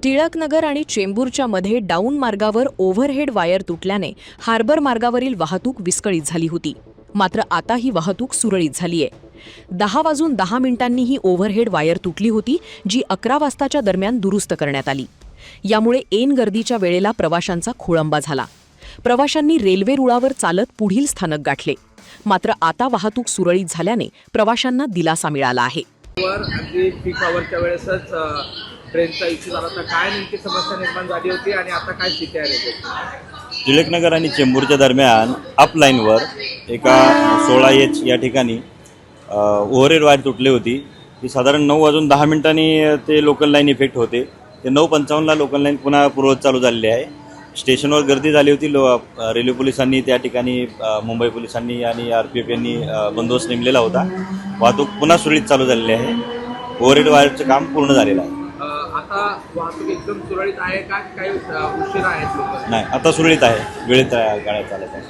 टिळकनगर आणि चेंबूरच्या मध्ये डाऊन मार्गावर ओव्हरहेड वायर तुटल्याने हार्बर मार्गावरील वाहतूक विस्कळीत झाली होती. मात्र आता ही वाहतूक सुरळीत झालीय. 10:10 ही ओव्हरहेड वायर तुटली होती, जी 11 वाजताच्या दरम्यान दुरुस्त करण्यात आली. यामुळे ऐन गर्दीच्या वेळेला प्रवाशांचा खोळंबा झाला. प्रवाशांनी रेल्वे रुळावर चालत पुढील स्थानक गाठले. मात्र आता वाहतूक सुरळीत झाल्याने प्रवाशांना दिलासा मिळाला आहे. अगदी पीक आवरच्या वेळेसच ट्रेनचा इश्यू झाला तर काय नेमकी समस्या निर्माण झाली होती आणि आता काय स्थिती आहे? टिळकनगर आणि चेंबूरच्या दरम्यान अप लाईनवर एका 16H या ठिकाणी ओव्हरहेड वायर तुटली होती. ती साधारण 9:10 ते लोकल लाईन इफेक्ट होते. ते 9:55 लोकल लाईन पुन्हा पूर्ववत चालू झालेली आहे. स्टेशनवर गर्दी झाली होती. रेल्वे पोलिसांनी त्या ठिकाणी मुंबई पोलिसांनी आणि RPF यांनी बंदोबस्त नेमलेला होता. वाहतूक पुन्हा सुरळीत चालू झालेली आहे. ओव्हरहेड वायरचं काम पूर्ण झालेलं आहे. आता वाहतूक एकदम सुरळीत आहे का? काही उशीर आहेत लोक? नाही, आता सुरळीत आहे. वेळेत गाड्या चालत आहे.